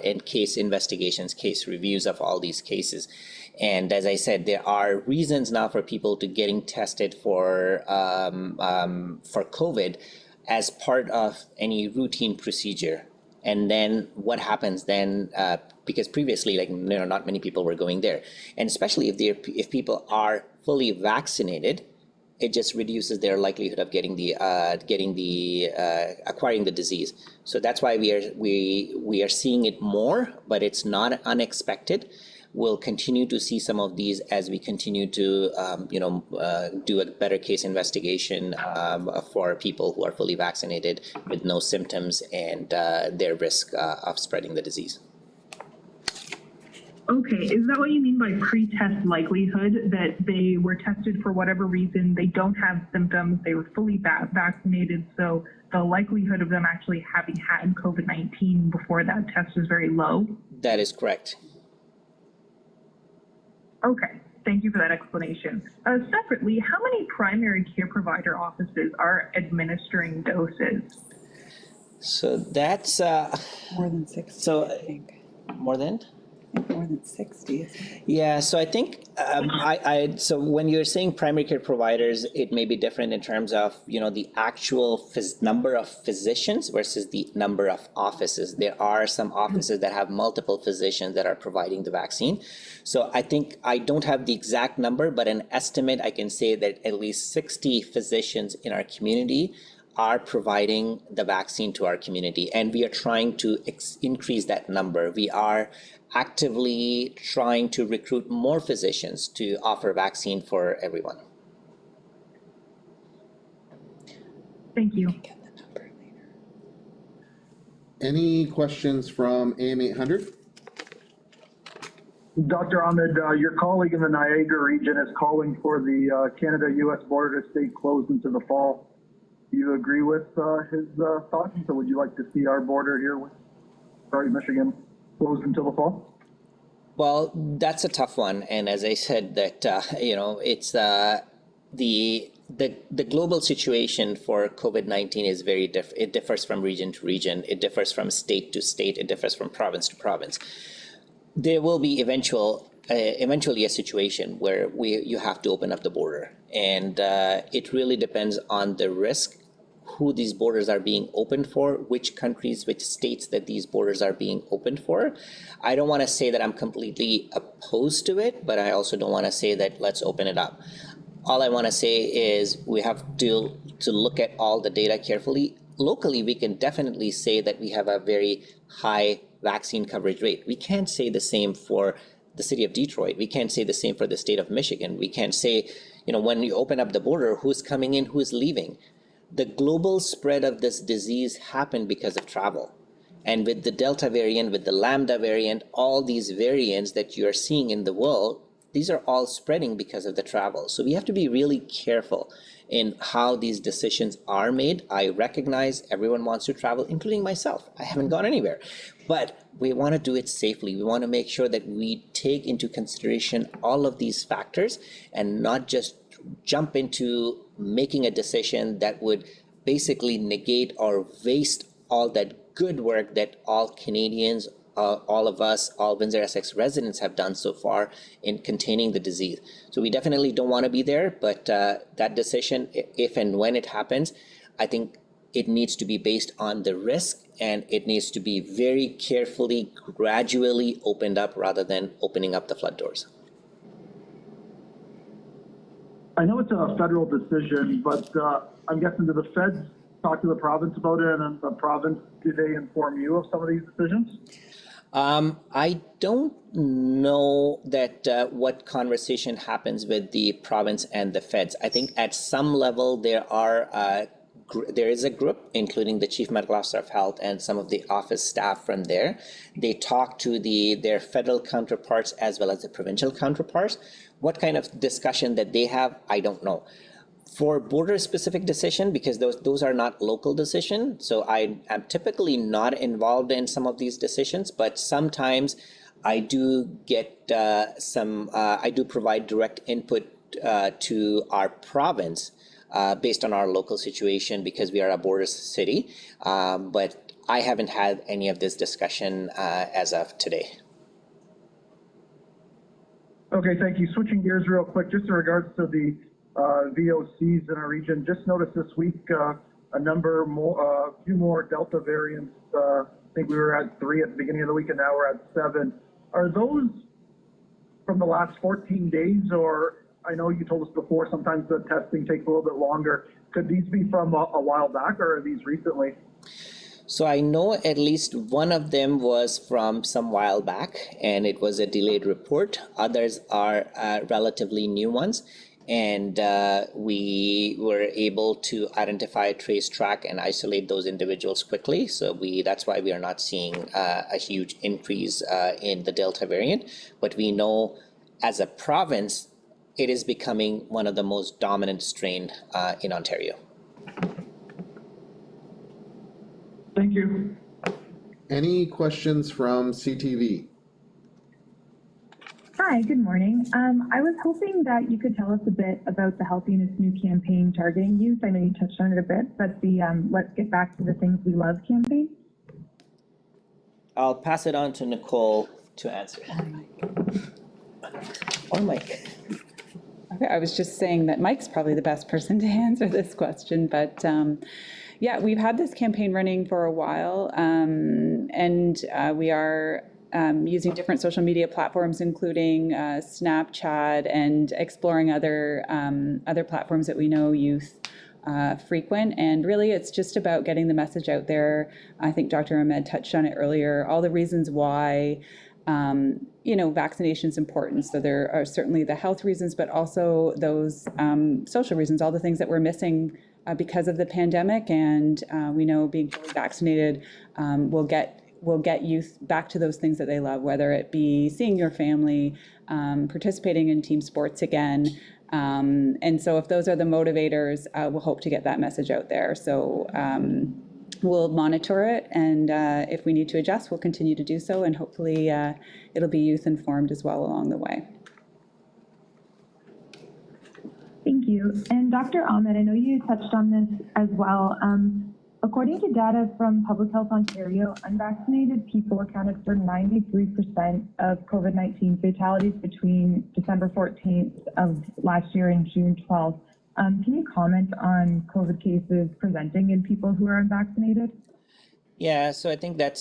in case investigations, case reviews of all these cases. And as I said, there are reasons now for people to getting tested for COVID as part of any routine procedure. And then what happens then, because previously, not many people were going there. And especially if people are fully vaccinated, it just reduces their likelihood of acquiring the disease. So that's why we are seeing it more, but it's not unexpected. We'll continue to see some of these as we continue to do a better case investigation for people who are fully vaccinated with no symptoms and their risk of spreading the disease. Okay, is that what you mean by pre-test likelihood, that they were tested for whatever reason, they don't have symptoms, they were fully vaccinated, so the likelihood of them actually having had COVID-19 before that test is very low? That is correct. Okay, thank you for that explanation. Separately, how many primary care provider offices are administering doses? So that's More than 6, so I think. more than? More than 60, isn't it? Yeah, so I think so when you're saying primary care providers, it may be different in terms of the actual number of physicians versus the number of offices. There are some offices that have multiple physicians that are providing the vaccine. So I think I don't have the exact number, but an estimate I can say that at least 60 physicians in our community are providing the vaccine to our community, and we are trying to increase that number. We are actively trying to recruit more physicians to offer vaccine for everyone. Thank you. Any questions from AM 800? Dr. Ahmed, your colleague in the Niagara region is calling for the Canada-US border to stay closed into the fall. Do you agree with his thoughts? So would you like to see our border here with Michigan closed until the fall? Well, that's a tough one, and as I said, that it's the global situation for COVID-19 is very different. It differs from region to region. It differs from state to state. It differs from province to province. There will be eventually a situation where you have to open up the border, and it really depends on the risk, who these borders are being opened for, which countries, which states that these borders are being opened for. I don't want to say that I'm completely opposed to it, but I also don't want to say that let's open it up. All I want to say is we have to look at all the data carefully. Locally, we can definitely say that we have a very high vaccine coverage rate. We can't say the same for the city of Detroit. We can't say the same for the state of Michigan. We can't say, when you open up the border, who's coming in, who's leaving. The global spread of this disease happened because of travel. And with the Delta variant, with the Lambda variant, all these variants that you're seeing in the world, these are all spreading because of the travel. So we have to be really careful in how these decisions are made. I recognize everyone wants to travel, including myself. I haven't gone anywhere, but we want to do it safely. We want to make sure that we take into consideration all of these factors and not just jump into making a decision that would basically negate or waste all that good work that all Canadians, all of us, all Windsor-Essex residents have done so far in containing the disease. So we definitely don't want to be there, but that decision, if and when it happens, I think it needs to be based on the risk, and it needs to be very carefully, gradually opened up rather than opening up the flood doors. I know it's a federal decision, but I'm guessing, do the feds talk to the province about it, and then the province, do they inform you of some of these decisions? I don't know that what conversation happens with the province and the feds. I think at some level there is a group, including the Chief Medical Officer of Health and some of the office staff from there. They talk to their federal counterparts as well as the provincial counterparts. What kind of discussion that they have, I don't know. For border-specific decision, because those are not local decisions, so I am typically not involved in some of these decisions, but sometimes I do get I do provide direct input to our province based on our local situation, because we are a border city, but I haven't had any of this discussion as of today. Okay, thank you. Switching gears real quick, just in regards to the VOCs in our region, just noticed this week a few more Delta variants. I think we were at 3 at the beginning of the week, and now we're at 7. Are those from the last 14 days, or I know you told us before sometimes the testing takes a little bit longer. Could these be from a while back, or are these recently? So I know at least one of them was from some while back, and it was a delayed report. Others are relatively new ones. And we were able to identify, trace, track, and isolate those individuals quickly. So that's why we are not seeing a huge increase in the Delta variant. But we know as a province, it is becoming one of the most dominant strain in Ontario. Thank you. Any questions from CTV? Hi, good morning. I was hoping that you could tell us a bit about the Healthiness New campaign targeting youth. I know you touched on it a bit, but the Let's Get Back to the Things We Love campaign. I'll pass it on to Nicole to answer. Or Mike. Okay, I was just saying that Mike's probably the best person to answer this question, but yeah, we've had this campaign running for a while, and we are using different social media platforms, including Snapchat, and exploring other platforms that we know youth frequent. And really, it's just about getting the message out there. I think Dr. Ahmed touched on it earlier, all the reasons why vaccination is important. So there are certainly the health reasons, but also those social reasons, all the things that we're missing because of the pandemic. And we know being fully vaccinated will get youth back to those things that they love, whether it be seeing your family, participating in team sports again. And so if those are the motivators, we'll hope to get that message out there. So we'll monitor it, and if we need to adjust, we'll continue to do so, and hopefully it'll be youth informed as well along the way. Thank you. And Dr. Ahmed, I know you touched on this as well. According to data from Public Health Ontario, unvaccinated people accounted for 93% of COVID-19 fatalities between December 14th of last year and June 12th. Can you comment on COVID cases presenting in people who are unvaccinated? Yeah, so I think that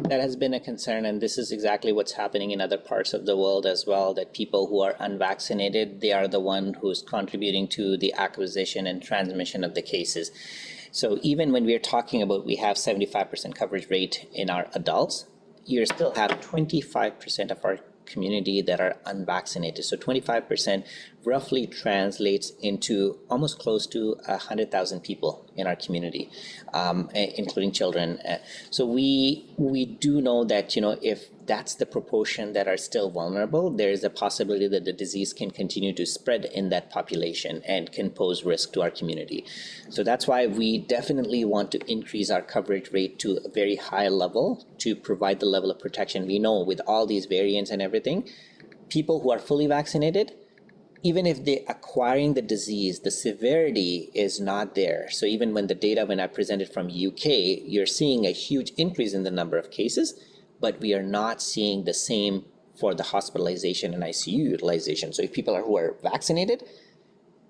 has been a concern, and this is exactly what's happening in other parts of the world as well, that people who are unvaccinated, they are the one who's contributing to the acquisition and transmission of the cases. So even when we're talking about we have 75% coverage rate in our adults, you still have 25% of our community that are unvaccinated. So 25% roughly translates into almost close to 100,000 people in our community, including children. So we do know that, if that's the proportion that are still vulnerable, there is a possibility that the disease can continue to spread in that population and can pose risk to our community. So that's why we definitely want to increase our coverage rate to a very high level to provide the level of protection. We know with all these variants and everything, people who are fully vaccinated, even if they're acquiring the disease, the severity is not there. So even when I presented from UK, you're seeing a huge increase in the number of cases, but we are not seeing the same for the hospitalization and ICU utilization. So if people who are vaccinated,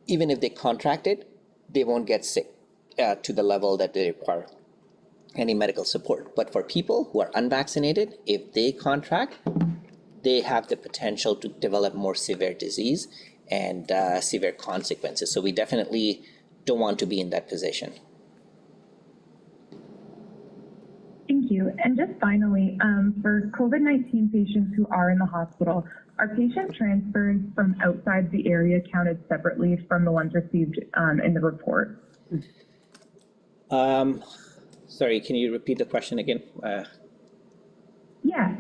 even if they contract it, they won't get sick to the level that they require any medical support. But for people who are unvaccinated, if they contract, they have the potential to develop more severe disease and severe consequences. So we definitely don't want to be in that position. Thank you. And just finally, for COVID-19 patients who are in the hospital, are patient transfers from outside the area counted separately from the ones received in the report? Sorry, can you repeat the question again? Yeah,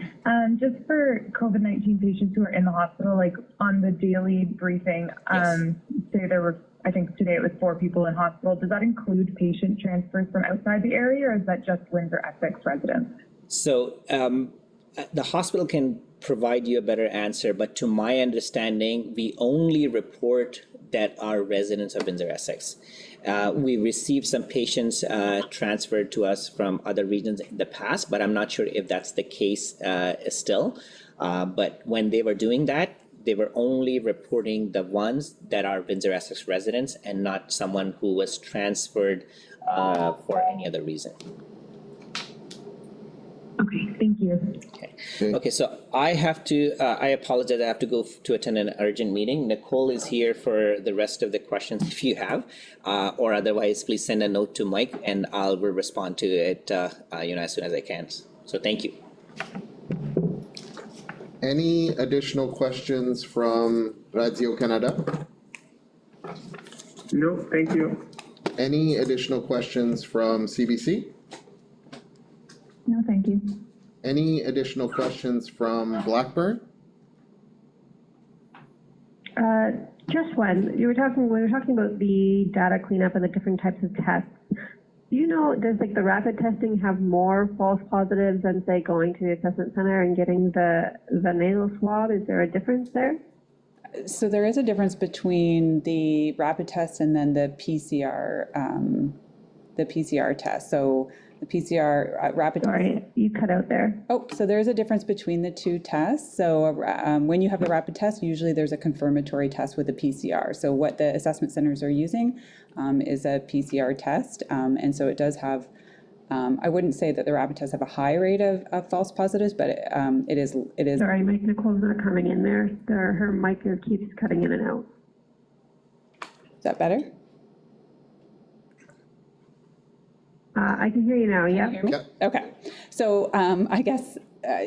just for COVID-19 patients who are in the hospital, like on the daily briefing, say there were, I think today it was 4 people in hospital. Does that include patient transfers from outside the area, or is that just Windsor-Essex residents? So the hospital can provide you a better answer, but to my understanding, we only report that are residents of Windsor-Essex. We received some patients transferred to us from other regions in the past, but I'm not sure if that's the case still. But when they were doing that, they were only reporting the ones that are Windsor-Essex residents and not someone who was transferred for any other reason. Okay, thank you. Okay, so I apologize, I have to go to attend an urgent meeting. Nicole is here for the rest of the questions if you have, or otherwise please send a note to Mike and will respond to it as soon as I can. So thank you. Any additional questions from Radio Canada? No, thank you. Any additional questions from CBC? No, thank you. Any additional questions from Blackburn? Just one. We were talking about the data cleanup and the different types of tests. Do you know, does the rapid testing have more false positives than say going to the assessment center and getting the nasal swab? Is there a difference there? So there is a difference between the rapid test and then the PCR test. So The PCR rapid. Sorry, you cut out there. Oh, so there is a difference between the two tests. So when you have the rapid test, usually there's a confirmatory test with a PCR. So what the assessment centers are using is a PCR test. And so it does have, I wouldn't say that the rapid tests have a high rate of false positives, but it is. Sorry, Nicole's not coming in there. Her mic keeps cutting in and out. Is that better? I can hear you now, yeah. Yep. Okay. So I guess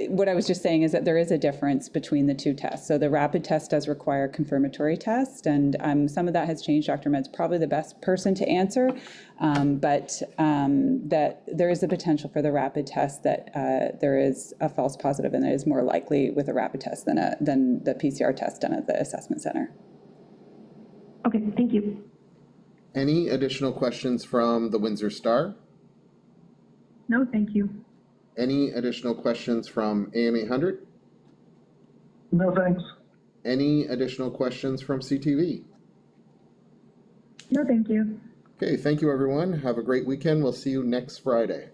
what I was just saying is that there is a difference between the two tests. So the rapid test does require a confirmatory test, and some of that has changed. Dr. Ahmed's probably the best person to answer, but that there is a potential for the rapid test that there is a false positive, and it is more likely with a rapid test than the PCR test done at the assessment center. Okay, thank you. Any additional questions from the Windsor Star? No, thank you. Any additional questions from AM 800? No, thanks. Any additional questions from CTV? No, thank you. Okay, thank you everyone. Have a great weekend. We'll see you next Friday.